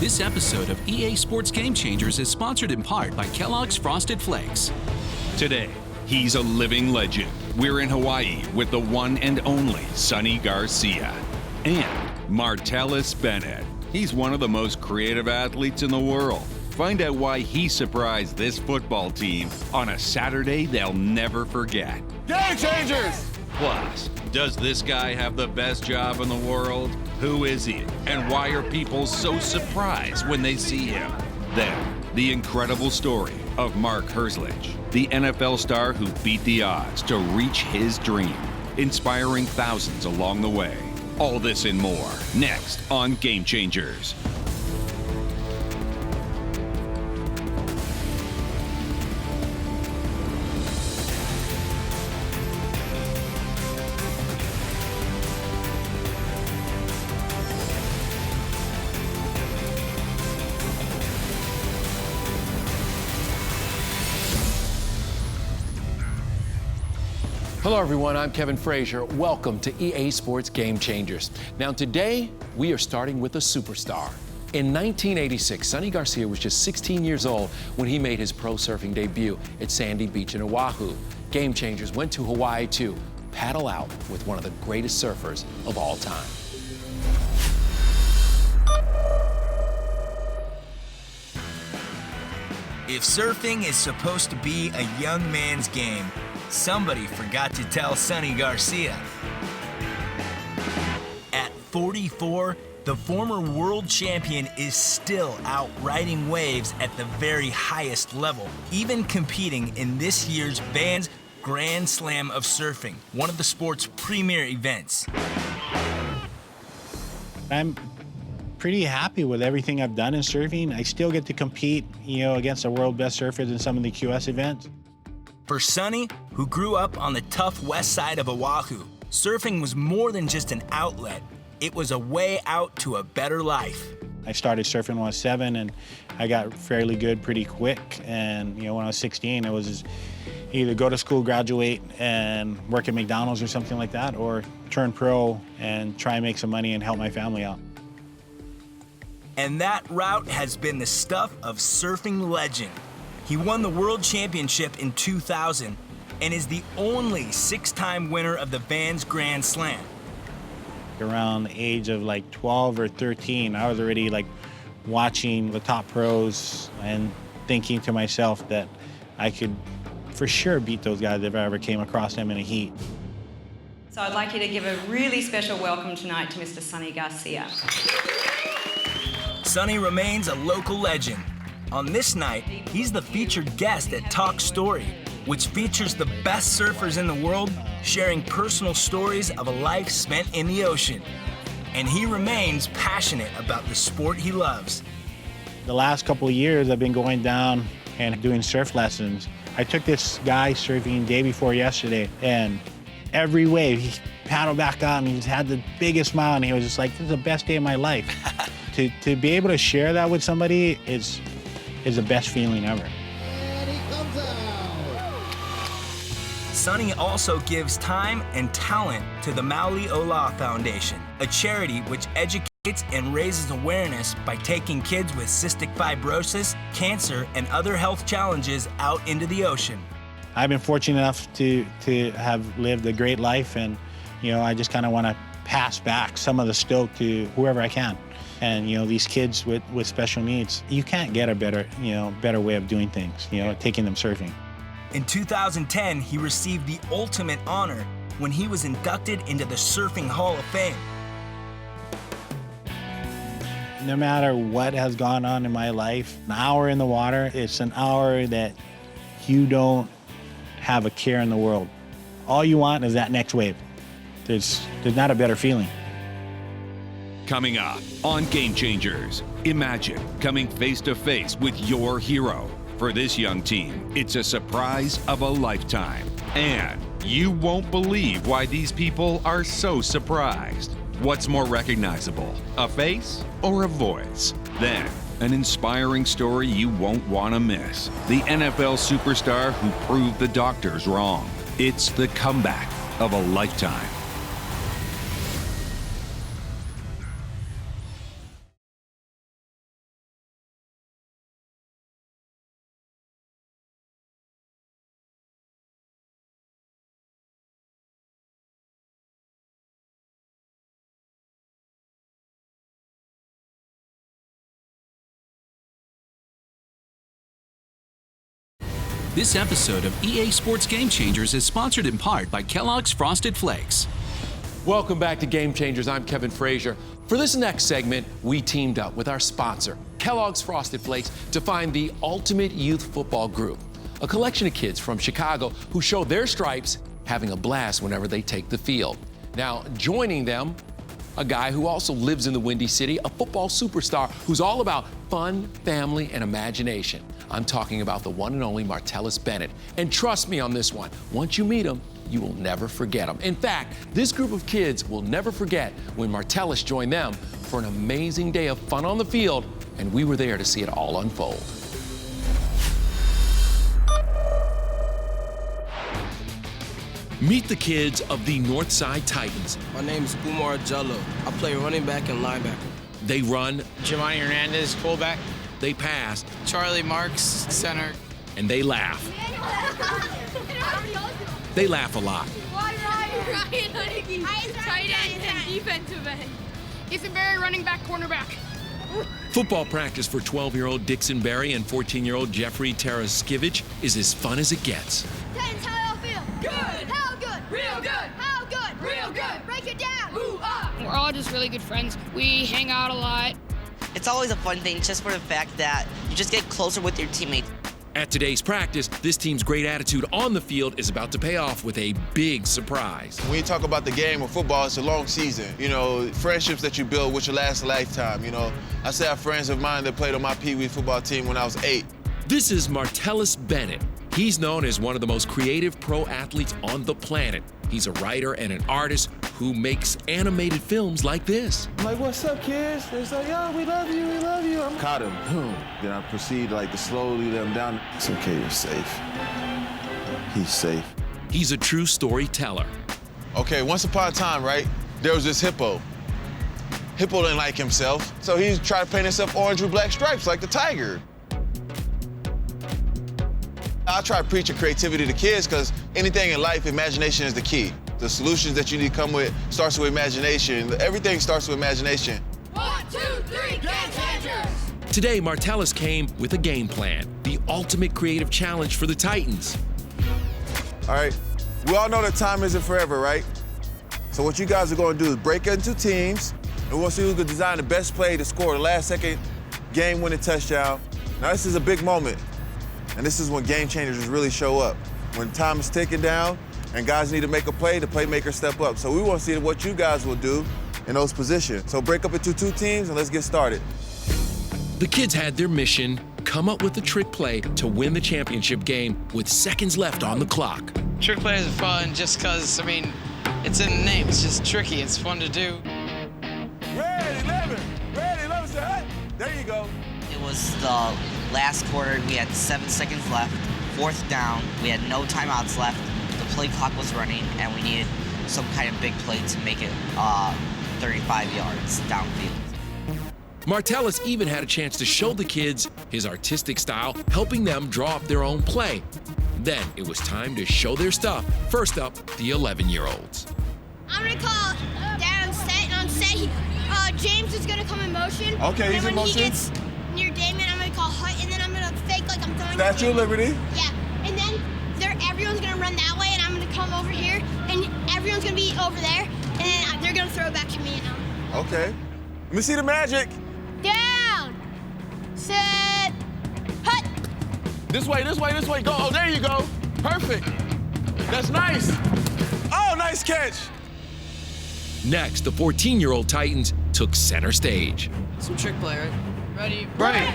This episode of EA Sports Game Changers is sponsored in part by Kellogg's Frosted Flakes. Today, he's a living legend. We're in Hawaii with the one and only Sunny Garcia and Martellus Bennett. He's one of the most creative athletes in the world. Find out why he surprised this football team on a Saturday they'll never forget. Game Changers! Plus, does this guy have the best job in the world? Who is he? And why are people so surprised when they see him? Then, the incredible story of Mark Herzlich, the NFL star who beat the odds to reach his dream, inspiring thousands along the way. All this and more, next on Game Changers. Hello everyone, I'm Kevin Frazier. Welcome to EA Sports Game Changers. Now today, we are starting with a superstar. In 1986, Sunny Garcia was just 16 years old when he made his pro surfing debut at Sandy Beach in Oahu. Game Changers went to Hawaii to paddle out with one of the greatest surfers of all time. If surfing is supposed to be a young man's game, somebody forgot to tell Sunny Garcia. At 44, the former world champion is still out riding waves at the very highest level, even competing in this year's Vans Grand Slam of Surfing, one of the sport's premier events. I'm pretty happy with everything I've done in surfing. I still get to compete, against the world best surfers in some of the QS events. For Sunny, who grew up on the tough west side of Oahu, surfing was more than just an outlet. It was a way out to a better life. I started surfing when I was 7, and I got fairly good pretty quick. And when I was 16, it was either go to school, graduate, and work at McDonald's or something like that, or turn pro and try and make some money and help my family out. And that route has been the stuff of surfing legend. He won the World Championship in 2000 and is the only 6-time winner of the Vans Grand Slam. Around the age of 12 or 13, I was already watching the top pros and thinking to myself that I could for sure beat those guys if I ever came across them in a heat. So I'd like you to give a really special welcome tonight to Mr. Sunny Garcia. Sunny remains a local legend. On this night, he's the featured guest at Talk Story, which features the best surfers in the world sharing personal stories of a life spent in the ocean. And he remains passionate about the sport he loves. The last couple of years, I've been going down and doing surf lessons. I took this guy surfing day before yesterday, and every wave, he paddled back up and he had the biggest smile, and he was just like, this is the best day of my life. To be able to share that with somebody is the best feeling ever. And he comes out. Sunny also gives time and talent to the Mauli Ola Foundation, a charity which educates and raises awareness by taking kids with cystic fibrosis, cancer, and other health challenges out into the ocean. I've been fortunate enough to have lived a great life, and I just kind of want to pass back some of the stoke to whoever I can. And these kids with special needs, you can't get a better way of doing things, taking them surfing. In 2010, he received the ultimate honor when he was inducted into the Surfing Hall of Fame. No matter what has gone on in my life, an hour in the water, it's an hour that you don't have a care in the world. All you want is that next wave. There's not a better feeling. Coming up on Game Changers, imagine coming face to face with your hero. For this young team, it's a surprise of a lifetime. And you won't believe why these people are so surprised. What's more recognizable, a face or a voice? Then, an inspiring story you won't want to miss. The NFL superstar who proved the doctors wrong. It's the comeback of a lifetime. This episode of EA Sports Game Changers is sponsored in part by Kellogg's Frosted Flakes. Welcome back to Game Changers. I'm Kevin Frazier. For this next segment, we teamed up with our sponsor, Kellogg's Frosted Flakes, to find the ultimate youth football group, a collection of kids from Chicago who show their stripes, having a blast whenever they take the field. Now, joining them, a guy who also lives in the Windy City, a football superstar who's all about fun, family, and imagination. I'm talking about the one and only Martellus Bennett. And trust me on this one, once you meet him, you will never forget him. In fact, this group of kids will never forget when Martellus joined them for an amazing day of fun on the field, and we were there to see it all unfold. Meet the kids of the Northside Titans. My name is Umar Jallo. I play running back and linebacker. They run, Giovanni Hernandez, fullback. they pass, Charlie Marks, center. and they laugh. They laugh a lot. Ryan Hunnicky, tight end and defensive end. Ethan Berry, running back, cornerback. Football practice for 12-year-old Dixon Berry and 14-year-old Jeffrey Taraskevich is as fun as it gets. Titans, how y'all feel? Good. How good? Real good. How good? Real good. Break it down. Ooh-ah. We're all just really good friends. We hang out a lot. It's always a fun thing just for the fact that you just get closer with your teammates. At today's practice, this team's great attitude on the field is about to pay off with a big surprise. When you talk about the game of football, it's a long season. You know, friendships that you build which will last a lifetime, you know. I still have friends of mine that played on my Pee Wee football team when I was 8. This is Martellus Bennett. He's known as one of the most creative pro athletes on the planet. He's a writer and an artist who makes animated films like this. I'm like, what's up, kids? They're like, yo, we love you, we love you. I'm Caught him, boom. Then I proceed to slowly let him down. It's okay, you're safe. He's safe. He's a true storyteller. Okay, once upon a time, right, there was this hippo. Hippo didn't like himself, so he tried to paint himself orange with black stripes like the tiger. I try preaching creativity to kids because anything in life, imagination is the key. The solutions that you need to come with starts with imagination. Everything starts with imagination. 1, 2, 3, game changers! Today, Martellus came with a game plan, the ultimate creative challenge for the Titans. All right, we all know that time isn't forever, right? So what you guys are going to do is break into teams, and we'll see who can design the best play to score the last-second game-winning touchdown. Now, this is a big moment, and this is when game changers really show up. When time is ticking down and guys need to make a play, the playmakers step up. So we want to see what you guys will do in those positions. So break up into 2 teams, and let's get started. The kids had their mission, come up with a trick play to win the championship game with seconds left on the clock. Trick plays are fun just because, it's in the name. It's just tricky. It's fun to do. Red 11, set. There you go. It was the last quarter. We had 7 seconds left. 4th down. We had no timeouts left. The play clock was running, and we needed some kind of big play to make it 35 yards downfield. Martellus even had a chance to show the kids his artistic style, helping them draw up their own play. Then it was time to show their stuff. First up, the 11-year-olds. I'm going to call Dad on set, and on set, James is going to come in motion. Okay, he's in motion. And when he gets near Damon, I'm going to call Hut, and then I'm going to fake like I'm throwing. Statue of Liberty. Yeah, and then everyone's going to run that way, and I'm going to come over here, and everyone's going to be over there, and then they're going to throw it back to me. Okay. Let me see the magic. Down, set, Hut. This way, go. Oh, there you go. Perfect. That's nice. Oh, nice catch. Next, the 14-year-old Titans took center stage. Some trick play, right? Ready? Right.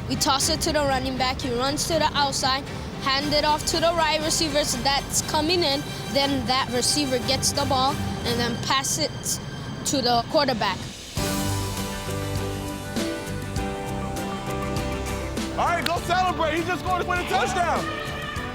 We toss it to the running back. He runs to the outside, hand it off to the right receiver that's coming in. Then that receiver gets the ball and then pass it to the quarterback. All right, go celebrate. He just scored to win a touchdown.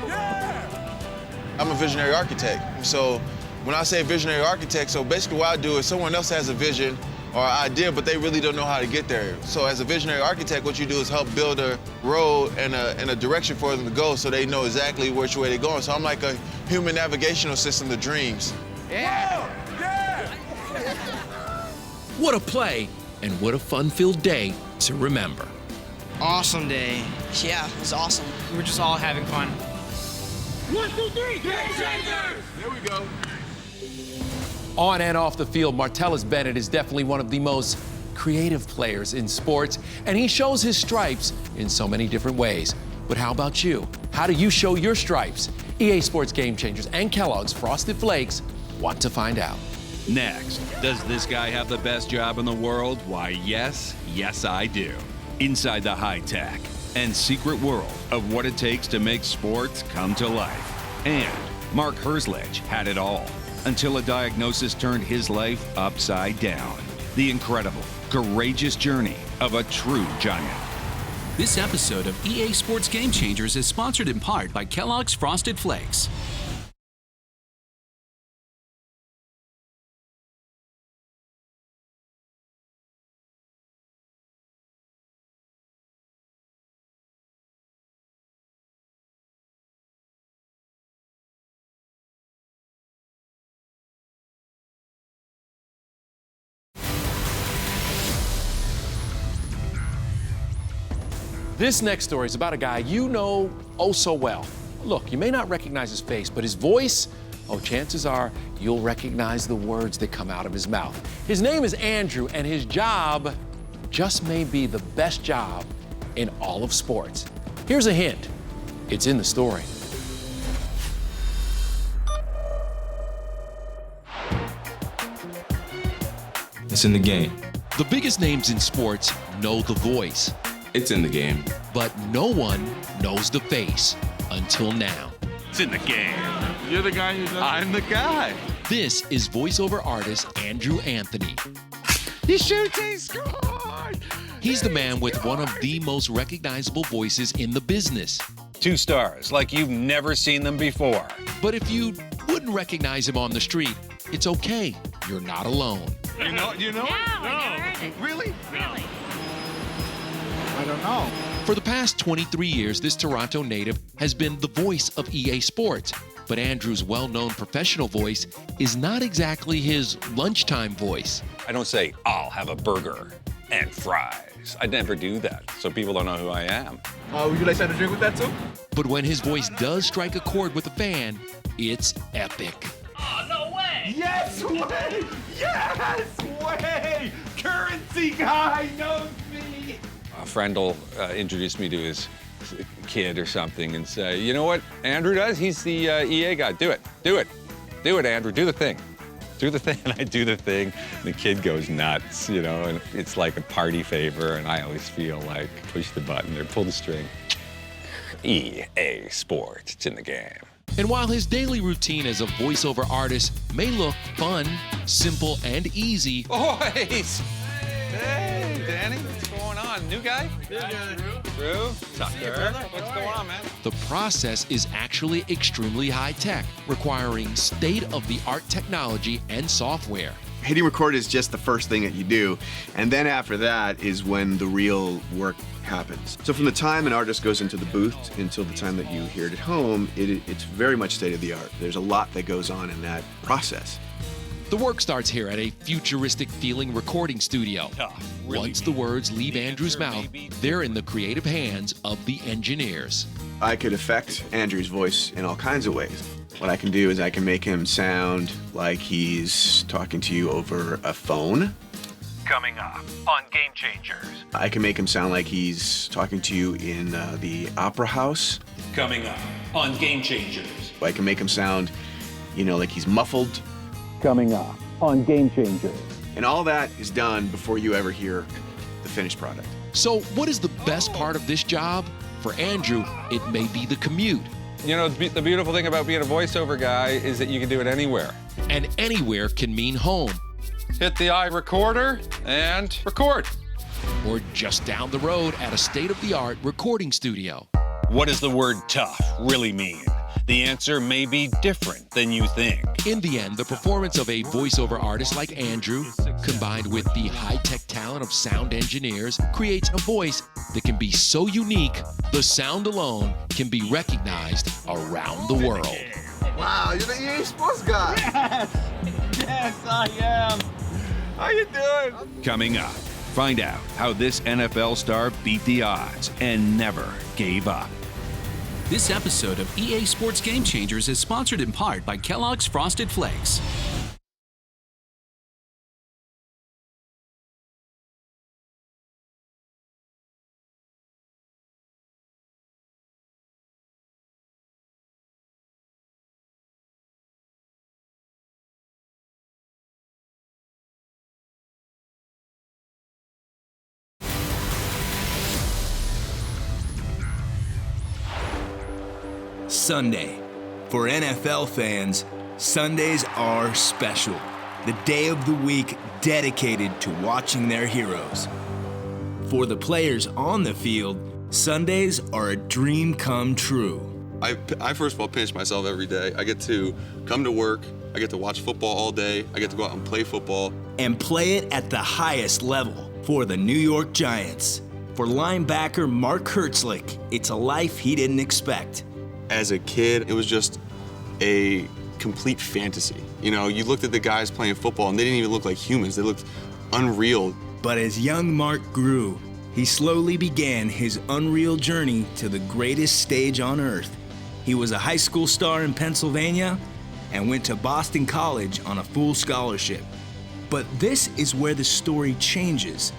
Yeah. I'm a visionary architect. So when I say visionary architect, so basically what I do is someone else has a vision or idea, but they really don't know how to get there. So as a visionary architect, what you do is help build a road and a direction for them to go so they know exactly which way they're going. So I'm like a human navigational system to dreams. Yeah. Yeah. What a play, and what a fun-filled day to remember. Awesome day. Yeah, it was awesome. We were just all having fun. 1, 2, 3, Game Changers! There we go. On and off the field, Martellus Bennett is definitely one of the most creative players in sports, and he shows his stripes in so many different ways. But how about you? How do you show your stripes? EA Sports Game Changers and Kellogg's Frosted Flakes want to find out. Next, does this guy have the best job in the world? Why, yes, I do. Inside the high-tech and secret world of what it takes to make sports come to life. And Mark Herzlich had it all until a diagnosis turned his life upside down. The incredible, courageous journey of a true giant. This episode of EA Sports Game Changers is sponsored in part by Kellogg's Frosted Flakes. This next story is about a guy you know oh so well. Look, you may not recognize his face, but his voice, oh, chances are you'll recognize the words that come out of his mouth. His name is Andrew, and his job just may be the best job in all of sports. Here's a hint. It's in the story. It's in the game. The biggest names in sports know the voice. It's in the game. But no one knows the face until now. It's in the game. You're the guy who does I'm the guy. This is voiceover artist Andrew Anthony. He shoots, he scores! He's the man with one of the most recognizable voices in the business. 2 stars, like you've never seen them before. But if you wouldn't recognize him on the street, it's okay. You're not alone. You know it? No, I never heard it. Really? Really? I don't know. For the past 23 years, this Toronto native has been the voice of EA Sports. But Andrew's well-known professional voice is not exactly his lunchtime voice. I don't say, I'll have a burger and fries. I never do that, so people don't know who I am. Would you like something to drink with that too? But when his voice does strike a chord with a fan, it's epic. Oh, no way! Yes way! Yes way! Currency guy knows me! A friend will introduce me to his kid or something and say, you know what Andrew does? He's the EA guy. Do it. Do it. Do it, Andrew. Do the thing. Do the thing. And I do the thing. And the kid goes nuts, you know, and it's like a party favor. And I always feel like push the button or pull the string. EA Sports. It's in the game. And while his daily routine as a voiceover artist may look fun, simple, and easy, Boys! Hey, Danny, what's going on? New guy? New guy. Drew? Tucker? What's going on, man? the process is actually extremely high-tech, requiring state-of-the-art technology and software. Hitting record is just the first thing that you do, and then after that is when the real work happens. So from the time an artist goes into the booth until the time that you hear it at home, it's very much state-of-the-art. There's a lot that goes on in that process. The work starts here at a futuristic-feeling recording studio. Once the words leave Andrew's mouth, they're in the creative hands of the engineers. I could affect Andrew's voice in all kinds of ways. What I can do is I can make him sound like he's talking to you over a phone. Coming up on Game Changers. I can make him sound like he's talking to you in the opera house. Coming up on Game Changers. I can make him sound, you know, like he's muffled. Coming up on Game Changers. And all that is done before you ever hear the finished product. So what is the best part of this job? For Andrew, it may be the commute. You know, the beautiful thing about being a voiceover guy is that you can do it anywhere. And anywhere can mean home. Hit the iRecorder and record. Or just down the road at a state-of-the-art recording studio. What does the word tough really mean? The answer may be different than you think. In the end, the performance of a voiceover artist like Andrew, combined with the high-tech talent of sound engineers, creates a voice that can be so unique, the sound alone can be recognized around the world. Wow, you're the EA Sports guy. Yes, I am. How you doing? Coming up, Find out how this NFL star beat the odds and never gave up. This episode of EA Sports Game Changers is sponsored in part by Kellogg's Frosted Flakes. Sunday. For NFL fans, Sundays are special. The day of the week dedicated to watching their heroes. For the players on the field, Sundays are a dream come true. I first of all pinch myself every day. I get to come to work, I get to watch football all day, I get to go out and play football. And play it at the highest level for the New York Giants. For linebacker Mark Herzlich, it's a life he didn't expect. As a kid, it was just a complete fantasy. You know, you looked at the guys playing football and they didn't even look like humans. They looked unreal. But as young Mark grew, he slowly began his unreal journey to the greatest stage on earth. He was a high school star in Pennsylvania and went to Boston College on a full scholarship. But this is where the story changes,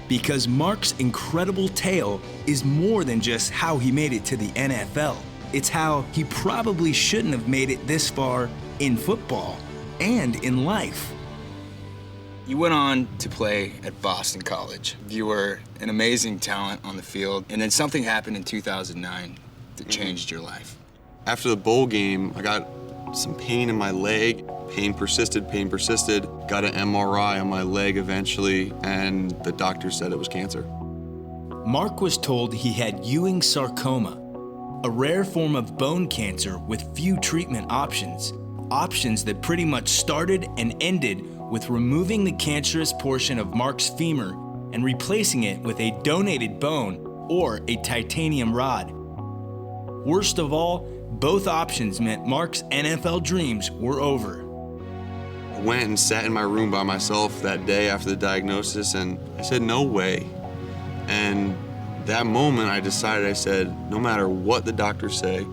because Mark's incredible tale is more than just how he made it to the NFL. It's how he probably shouldn't have made it this far in football and in life. You went on to play at Boston College. You were an amazing talent on the field, and then something happened in 2009 that changed your life. After the bowl game, I got some pain in my leg. Pain persisted, got an MRI on my leg eventually, and the doctor said it was cancer. Mark was told he had Ewing sarcoma, a rare form of bone cancer with few treatment options. Options that pretty much started and ended with removing the cancerous portion of Mark's femur and replacing it with a donated bone or a titanium rod. Worst of all, both options meant Mark's NFL dreams were over. I went and sat in my room by myself that day after the diagnosis, and I said, no way. And that moment I decided, I said, no matter what the doctors say,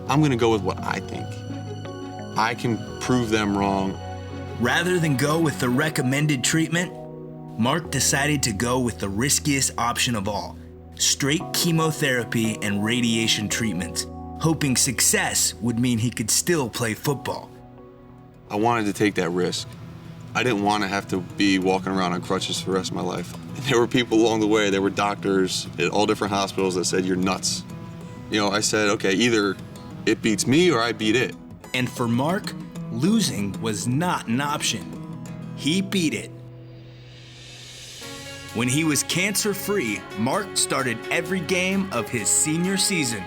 I'm gonna go with what I think. I can prove them wrong. Rather than go with the recommended treatment, Mark decided to go with the riskiest option of all, straight chemotherapy and radiation treatment, hoping success would mean he could still play football. I wanted to take that risk. I didn't want to have to be walking around on crutches for the rest of my life. And there were people along the way, there were doctors at all different hospitals that said, you're nuts. You know, I said, okay, either it beats me or I beat it. And for Mark, losing was not an option. He beat it. When he was cancer-free, Mark started every game of his senior season.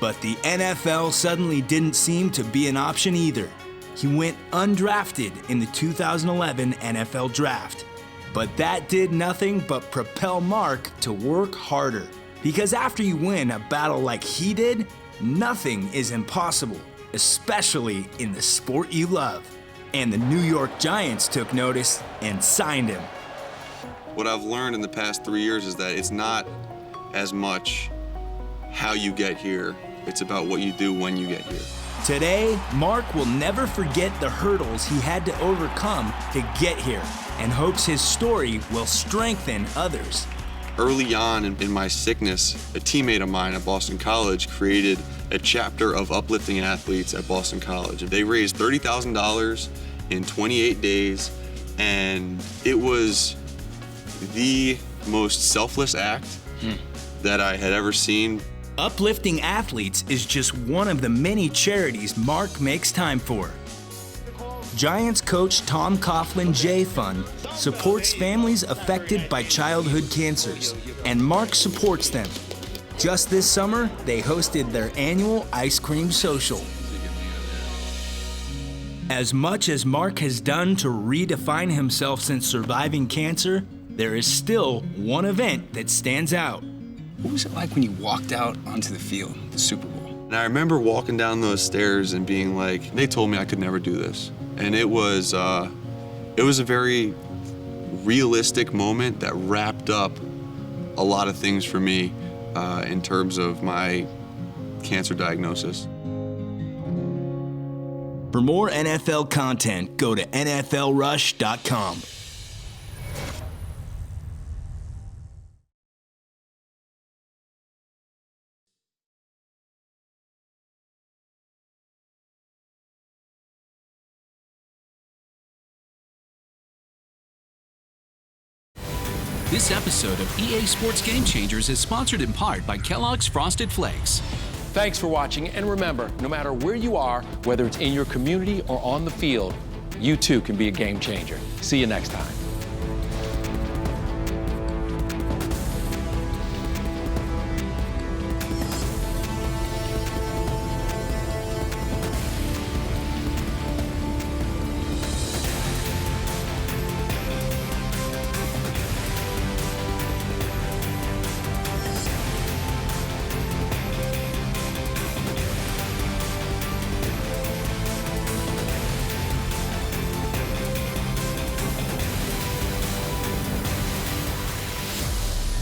But the NFL suddenly didn't seem to be an option either. He went undrafted in the 2011 NFL Draft. But that did nothing but propel Mark to work harder. Because after you win a battle like he did, nothing is impossible, especially in the sport you love. And the New York Giants took notice and signed him. What I've learned in the past 3 years is that it's not as much how you get here, it's about what you do when you get here. Today, Mark will never forget the hurdles he had to overcome to get here and hopes his story will strengthen others. Early on in my sickness, a teammate of mine at Boston College created a chapter of uplifting athletes at Boston College. They raised $30,000 in 28 days, and it was the most selfless act that I had ever seen. Uplifting Athletes is just one of the many charities Mark makes time for. Giants coach Tom Coughlin J Fund supports families affected by childhood cancers, and Mark supports them. Just this summer, they hosted their annual ice cream social. As much as Mark has done to redefine himself since surviving cancer, there is still one event that stands out. What was it like when you walked out onto the field, the Super Bowl? And I remember walking down those stairs and being like, they told me I could never do this. And it was a very realistic moment that wrapped up a lot of things for me in terms of my cancer diagnosis. For more NFL content, go to NFLrush.com. This episode of EA Sports Game Changers is sponsored in part by Kellogg's Frosted Flakes. Thanks for watching, and remember, no matter where you are, whether it's in your community or on the field, you too can be a game changer. See you next time.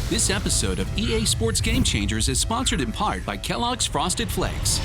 This episode of EA Sports Game Changers is sponsored in part by Kellogg's Frosted Flakes.